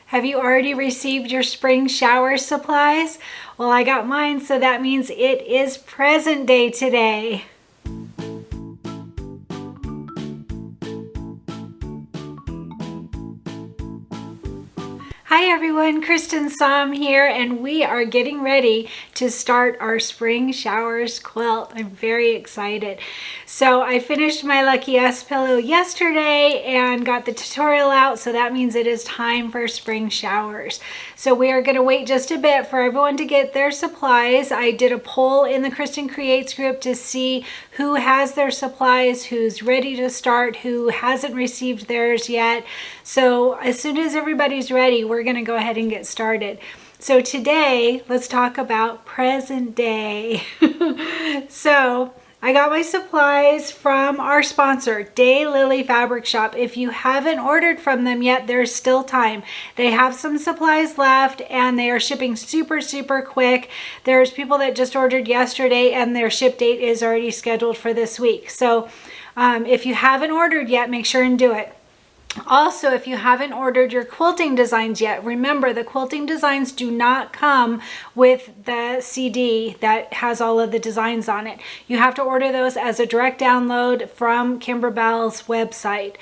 Have you already received your spring shower supplies? Well, I got mine, so that means it is present day today. Hi everyone, Cristin here, and we are getting ready to start our spring showers quilt. I'm very excited. So I finished my Lucky S pillow yesterday and got the tutorial out, so that means it is time for spring showers. So we are going to wait just a bit for everyone to get their supplies. I did a poll in the Cristin Creates group to see who has their supplies, who's ready to start, who hasn't received theirs yet. So as soon as everybody's ready, we're going to go ahead and get started. So today, let's talk about present day. So I got my supplies from our sponsor, Daylily Fabric Shop. If you haven't ordered from them yet, there's still time. They have some supplies left and they are shipping super quick. There's people that just ordered yesterday and their ship date is already scheduled for this week. So if you haven't ordered yet, make sure and do it. Also, if you haven't ordered your quilting designs yet, remember the quilting designs do not come with the CD that has all of the designs on it. You have to order those as a direct download from Kimberbell's website.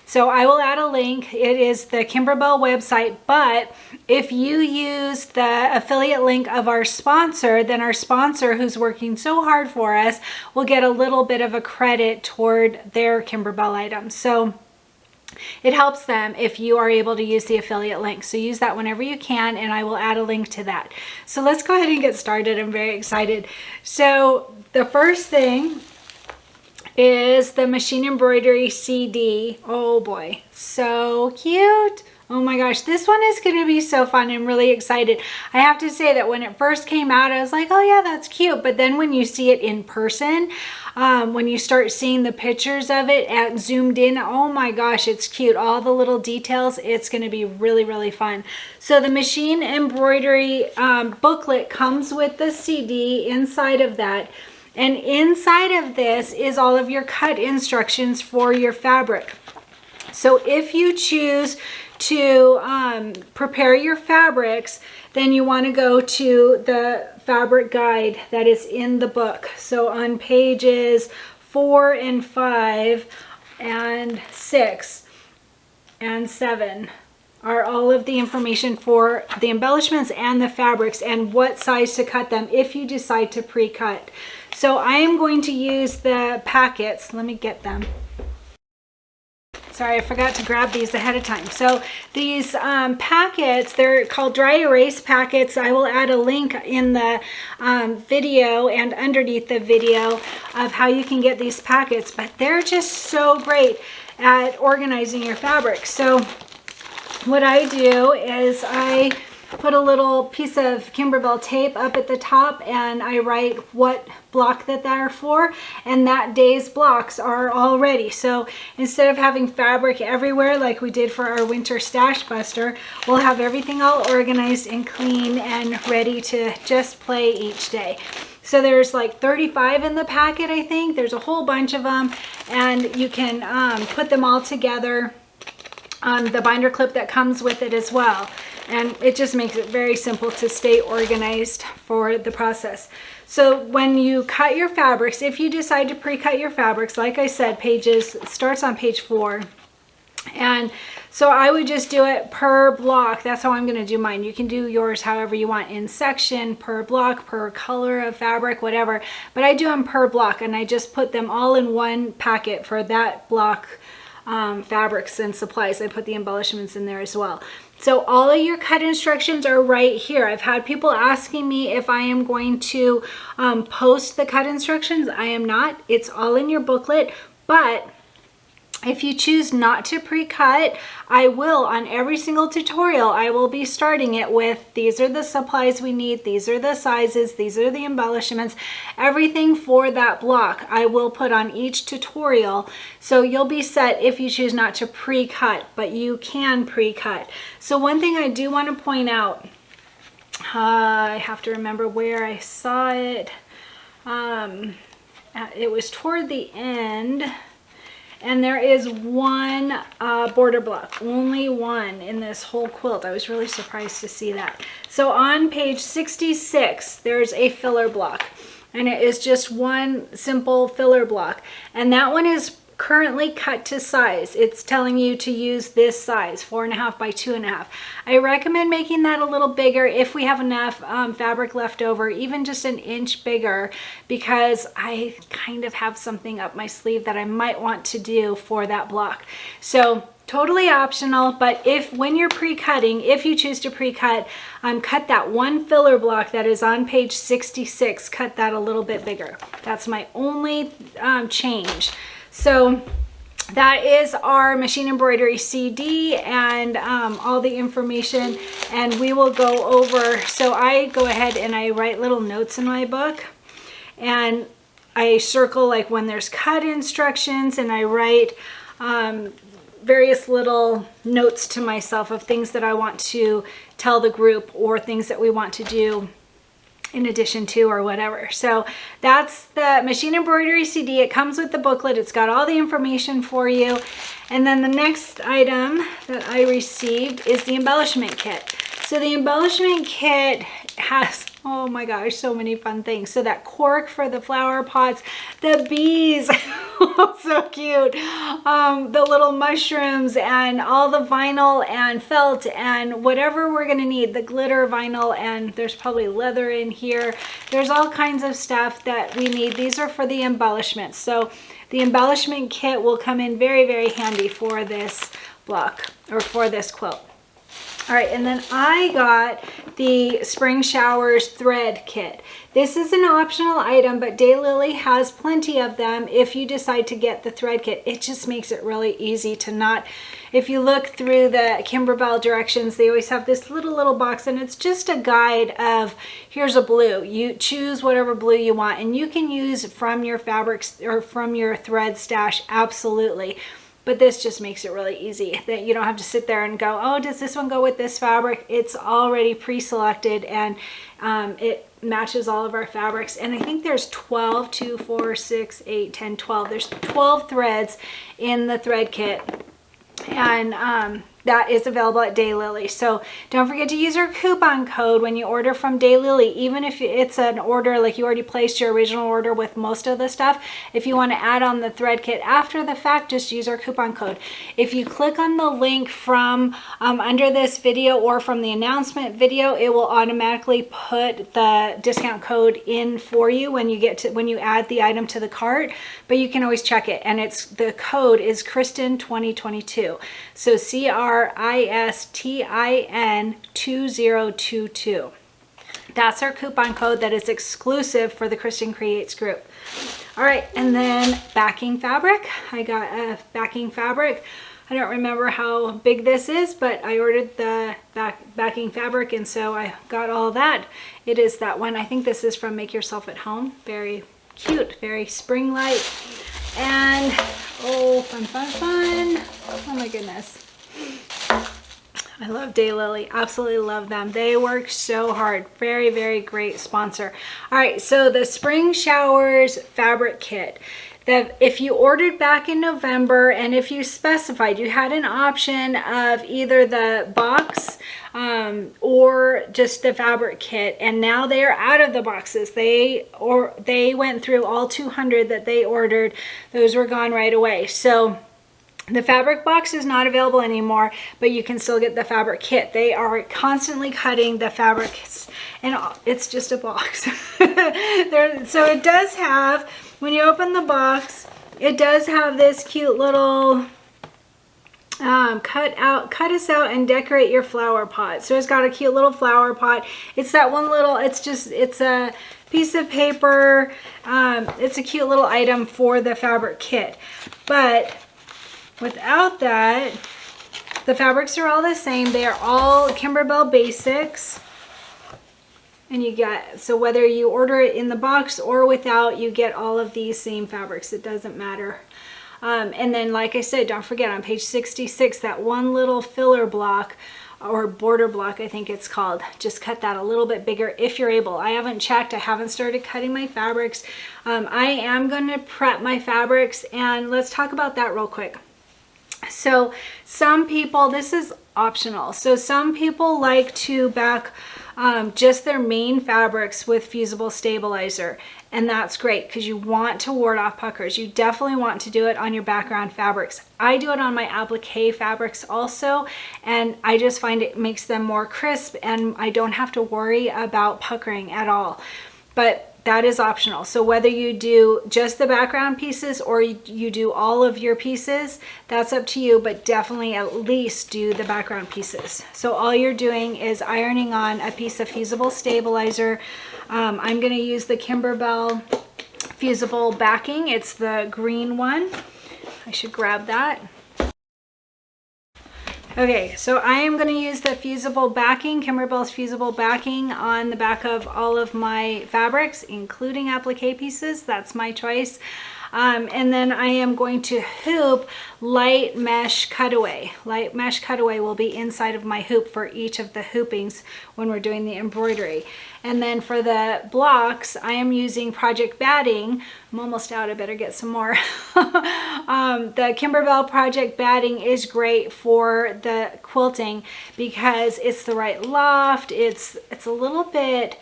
So I will add a link. It is the Kimberbell website, but if you use the affiliate link of our sponsor, then our sponsor, who's working so hard for us, will get a little bit of a credit toward their Kimberbell items. So it helps them if you are able to use the affiliate link. So use that whenever you can, and I will add a link to that. So let's go ahead and get started. I'm very excited. So the first thing is the machine embroidery CD. Oh boy, so cute. Oh my gosh, this one is going to be so fun. I'm really excited. I have to say that when it first came out, I was like, oh yeah, that's cute. But then when you see it in person, when you start seeing the pictures of it at zoomed in, oh my gosh, it's cute. All the little details, it's going to be really fun. So the machine embroidery booklet comes with the CD inside of that. And inside of this is all of your cut instructions for your fabric. So if you choose to prepare your fabrics, then you want to go to the fabric guide that is in the book. So on pages 4 and 5 and 6 and 7 are all of the information for the embellishments and the fabrics and what size to cut them if you decide to pre-cut. So I am going to use the packets. Let me get them. Sorry, I forgot to grab these ahead of time. So these packets, they're called dry erase packets. I will add a link in the video and underneath the video of how you can get these packets, but they're just so great at organizing your fabric. So what I do is I put a little piece of Kimberbell tape up at the top and I write what block that they're for, and that day's blocks are all ready. So instead of having fabric everywhere like we did for our winter stash buster, we'll have everything all organized and clean and ready to just play each day. So there's like 35 in the packet, I think. There's a whole bunch of them, and you can put them all together on the binder clip that comes with it as well. And it just makes it very simple to stay organized for the process. So when you cut your fabrics, if you decide to pre-cut your fabrics, like I said, starts on page 4. And so I would just do it per block. That's how I'm going to do mine. You can do yours however you want, in section, per block, per color of fabric, whatever. But I do them per block, and I just put them all in one packet for that block fabrics and supplies. I put the embellishments in there as well. So all of your cut instructions are right here. I've had people asking me if I am going to post the cut instructions. I am not. It's all in your booklet, but if you choose not to pre-cut, I will, on every single tutorial, I will be starting it with, these are the supplies we need, these are the sizes, these are the embellishments, everything for that block I will put on each tutorial. So you'll be set if you choose not to pre-cut, but you can pre-cut. So one thing I do want to point out, I have to remember where I saw it. It was toward the end. And there is one border block, only one in this whole quilt. I was really surprised to see that. So on page 66, there's a filler block, and it is just one simple filler block. And that one is currently cut to size. It's telling you to use this size, 4.5 by 2.5. I recommend making that a little bigger if we have enough fabric left over, even just an inch bigger, because I kind of have something up my sleeve that I might want to do for that block. So totally optional, but when you're pre-cutting, if you choose to pre-cut, cut that one filler block that is on page 66, cut that a little bit bigger. That's my only change. So that is our machine embroidery CD and all the information, and we will go over. So I go ahead and I write little notes in my book, and I circle like when there's cut instructions, and I write various little notes to myself of things that I want to tell the group or things that we want to do in addition to or whatever. So that's the machine embroidery CD. It comes with the booklet. It's got all the information for you. And then the next item that I received is the embellishment kit. So the embellishment kit has, oh my gosh, so many fun things. So that cork for the flower pots, the bees, so cute, the little mushrooms, and all the vinyl and felt and whatever we're gonna need, the glitter vinyl, and there's probably leather in here. There's all kinds of stuff that we need. These are for the embellishments. So the embellishment kit will come in very, very handy for this block or for this quilt. All right, and then I got the Spring Showers thread kit. This is an optional item, but Daylily has plenty of them if you decide to get the thread kit. It just makes it really easy to not, if you look through the Kimberbell directions, they always have this little box, and it's just a guide of, here's a blue. You choose whatever blue you want, and you can use from your fabrics or from your thread stash, absolutely. But this just makes it really easy that you don't have to sit there and go, oh, does this one go with this fabric? It's already pre-selected, and it matches all of our fabrics. And I think there's 12, 2, 4, 6, 8, 10, 12. There's 12 threads in the thread kit. And that is available at Daylily. So don't forget to use our coupon code when you order from Daylily, even if it's an order like you already placed your original order with most of the stuff. If you want to add on the thread kit after the fact, just use our coupon code. If you click on the link from under this video or from the announcement video, it will automatically put the discount code in for you when you add the item to the cart. But you can always check it, and the code is Cristin 2022. So CRISTIN 2022. That's our coupon code that is exclusive for the Cristin Creates group. All right, and then backing fabric. I got a backing fabric. I don't remember how big this is, but I ordered the backing fabric, and so I got all that. It is that one. I think this is from Make Yourself at Home. Very cute, very spring-like. And oh, fun. Oh my goodness. I love Daylily, absolutely love them. They work so hard. Very, very great sponsor. All right, so the Spring Showers fabric kit. If you ordered back in November, and if you specified, you had an option of either the box or just the fabric kit, and now they are out of the boxes. They went through all 200 that they ordered. Those were gone right away. So the fabric box is not available anymore, but you can still get the fabric kit. They are constantly cutting the fabrics, and it's just a box. So it does have, when you open the box, it does have this cute little cut us out and decorate your flower pot. So it's got a cute little flower pot. It's that one little, it's a piece of paper. It's a cute little item for the fabric kit. But without that, the fabrics are all the same. They are all Kimberbell basics. And you get, so whether you order it in the box or without, you get all of these same fabrics. It doesn't matter. And then, like I said, don't forget on page 66, that one little filler block or border block, I think it's called. Just cut that a little bit bigger if you're able. I haven't checked. I haven't started cutting my fabrics. I am going to prep my fabrics, and let's talk about that real quick. So some people, this is optional. So some people like to back just their main fabrics with fusible stabilizer, and that's great because you want to ward off puckers. You definitely want to do it on your background fabrics. I do it on my applique fabrics also, and I just find it makes them more crisp, and I don't have to worry about puckering at all. But that is optional. So whether you do just the background pieces or you do all of your pieces, that's up to you, but definitely at least do the background pieces. So all you're doing is ironing on a piece of fusible stabilizer. I'm going to use the Kimberbell fusible backing. It's the green one. I should grab that. Okay, so I am going to use the fusible backing, Kimberbell's fusible backing, on the back of all of my fabrics, including applique pieces. That's my choice. And then I am going to hoop light mesh cutaway. Light mesh cutaway will be inside of my hoop for each of the hoopings when we're doing the embroidery. And then for the blocks, I am using project batting. I'm almost out, I better get some more. The Kimberbell project batting is great for the quilting because it's the right loft. It's a little bit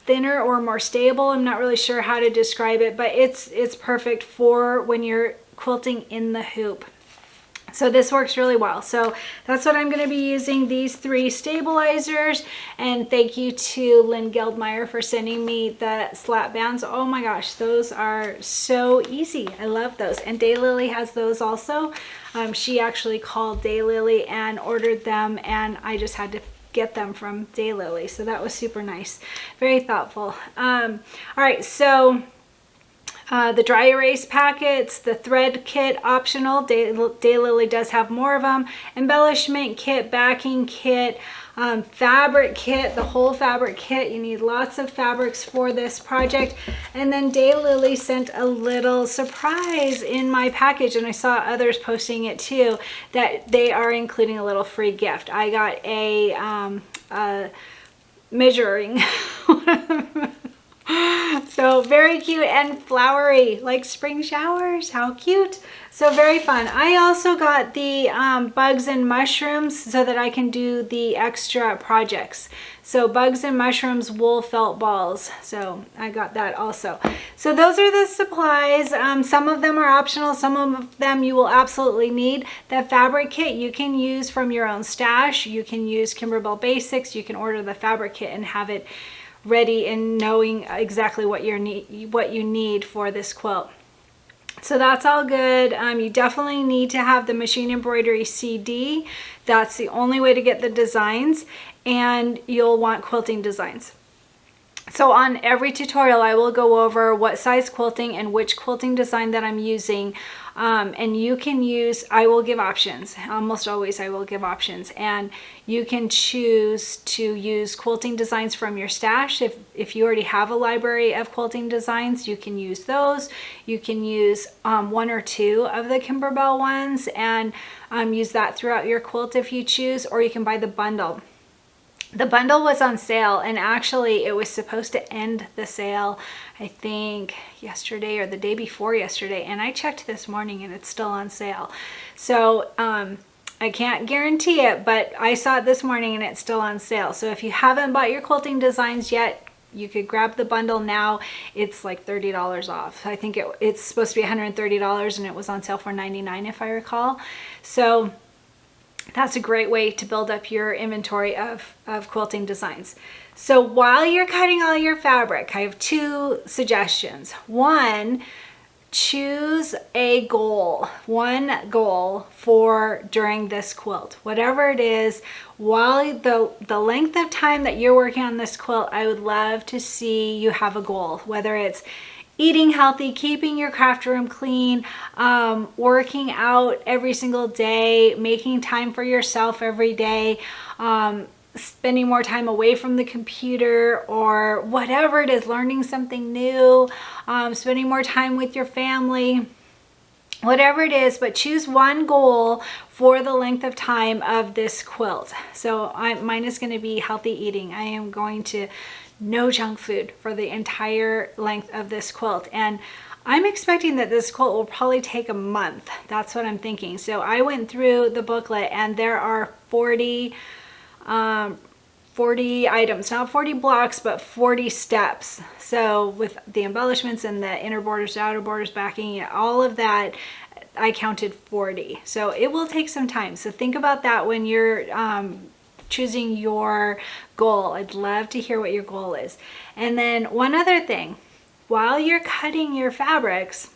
thinner or more stable. I'm not really sure how to describe it, but it's perfect for when you're quilting in the hoop. So this works really well. So that's what I'm going to be using, these 3 stabilizers. And thank you to Lynn Geldmeyer for sending me the slat bands. Oh my gosh, those are so easy. I love those. And Daylily has those also. She actually called Daylily and ordered them, and I just had to get them from Daylily. So that was super nice. Very thoughtful. All right, so the dry erase packets, the thread kit, optional. Daylily does have more of them. Embellishment kit, backing kit, fabric kit, the whole fabric kit. You need lots of fabrics for this project. And then Daylily sent a little surprise in my package, and I saw others posting it too, that they are including a little free gift. I got a measuring so very cute and flowery, like spring showers. How cute. So very fun. I also got the bugs and mushrooms so that I can do the extra projects. So bugs and mushrooms wool felt balls. So I got that also. So those are the supplies. Some of them are optional. Some of them you will absolutely need. The fabric kit you can use from your own stash. You can use Kimberbell Basics. You can order the fabric kit and have it ready and knowing exactly what you need for this quilt. So that's all good. You definitely need to have the machine embroidery CD. That's the only way to get the designs, and you'll want quilting designs. So on every tutorial I will go over what size quilting and which quilting design that I'm using, and you can use, I will give options. Almost always I will give options, and you can choose to use quilting designs from your stash. If you already have a library of quilting designs, you can use those. You can use 1 or 2 of the Kimberbell ones and use that throughout your quilt if you choose, or you can buy the bundle. The bundle was on sale, and actually it was supposed to end the sale, I think yesterday or the day before yesterday, and I checked this morning and it's still on sale. So I can't guarantee it, but I saw it this morning and it's still on sale. So if you haven't bought your quilting designs yet, you could grab the bundle now. It's like $30 off. I think it's supposed to be $130 and it was on sale for $99 if I recall. So that's a great way to build up your inventory of quilting designs. So while you're cutting all your fabric, I have 2 suggestions. One, choose a goal, one goal for during this quilt. Whatever it is, while the length of time that you're working on this quilt, I would love to see you have a goal, whether it's eating healthy, keeping your craft room clean, working out every single day, making time for yourself every day, spending more time away from the computer, or whatever it is, learning something new, spending more time with your family. whatever it is, but choose one goal for the length of time of this quilt. So mine is going to be healthy eating. I am going to no junk food for the entire length of this quilt. And I'm expecting that this quilt will probably take a month. That's what I'm thinking. So I went through the booklet and there are 40 items, not 40 blocks, but 40 steps. So with the embellishments and the inner borders, outer borders, backing, all of that, I counted 40. So it will take some time. So think about that when you're choosing your goal. I'd love to hear what your goal is. And then one other thing, while you're cutting your fabrics,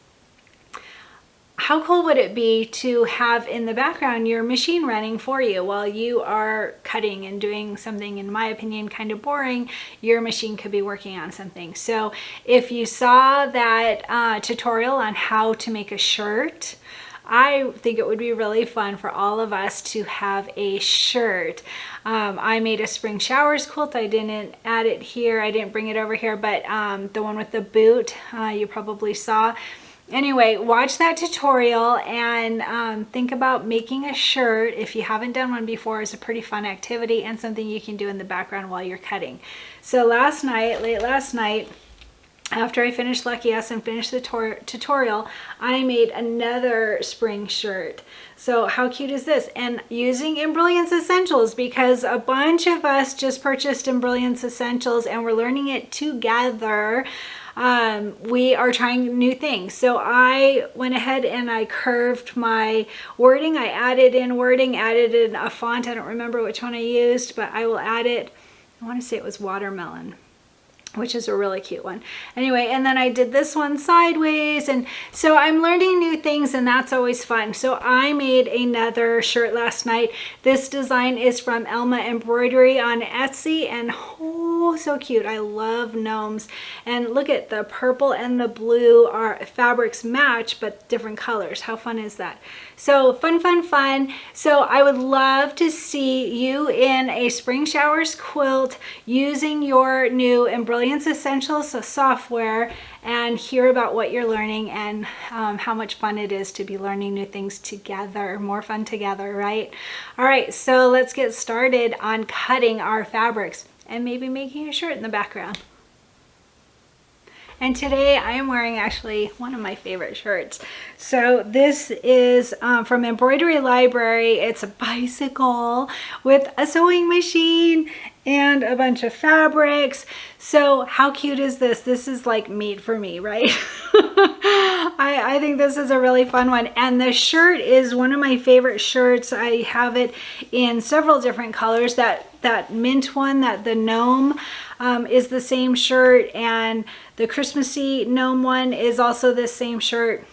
how cool would it be to have in the background your machine running for you while you are cutting and doing something, in my opinion, kind of boring? Your machine could be working on something. So if you saw that tutorial on how to make a shirt, I think it would be really fun for all of us to have a shirt. I made a spring showers quilt. I didn't add it here. I didn't bring it over here, but the one with the boot, you probably saw. Anyway, watch that tutorial and think about making a shirt. If you haven't done one before, it's a pretty fun activity and something you can do in the background while you're cutting. So late last night, after I finished Lucky Us and finished the tutorial, I made another spring shirt. So how cute is this? And using Embrilliance Essentials, because a bunch of us just purchased Embrilliance Essentials and we're learning it together. We are trying new things. So I went ahead and I curved my wording. I added in wording, added in a font. I don't remember which one I used, but I will add it. I want to say it was watermelon, which is a really cute one. Anyway, and then I did this one sideways, and so I'm learning new things, and that's always fun. So I made another shirt last night. This design is from Elma Embroidery on Etsy, and oh, so cute. I love gnomes. And look at the purple and the blue fabrics match, but different colors. How fun is that? So fun, fun, fun. So I would love to see you in a spring showers quilt using your new Embrilliance Essentials software and hear about what you're learning and how much fun it is to be learning new things together. More fun together, right? All right, so let's get started on cutting our fabrics and maybe making a shirt in the background. And today I am wearing actually one of my favorite shirts. So this is from Embroidery Library. It's a bicycle with a sewing machine and a bunch of fabrics. So how cute is this? This is like made for me, right? I think this is a really fun one. And the shirt is one of my favorite shirts. I have it in several different colors. That mint one, the gnome, is the same shirt, and the Christmassy gnome one is also the same shirt.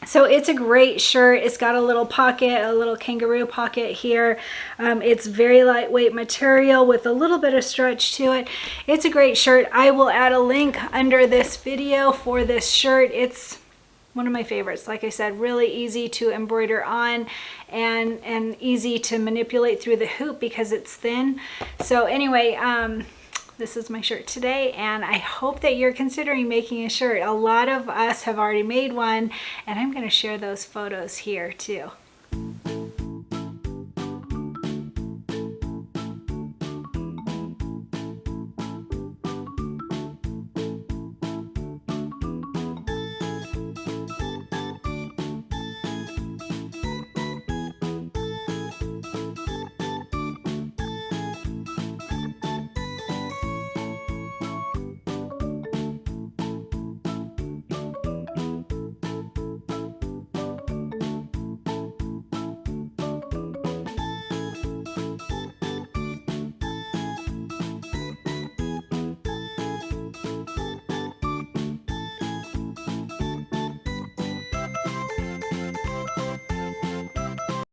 So it's a great shirt. It's got a little pocket, a little kangaroo pocket here. It's very lightweight material with a little bit of stretch to it. It's a great shirt. I will add a link under this video for this shirt. It's one of my favorites. Like I said, really easy to embroider on and easy to manipulate through the hoop because it's thin. So anyway, this is my shirt today, and I hope that you're considering making a shirt. A lot of us have already made one, and I'm going to share those photos here too.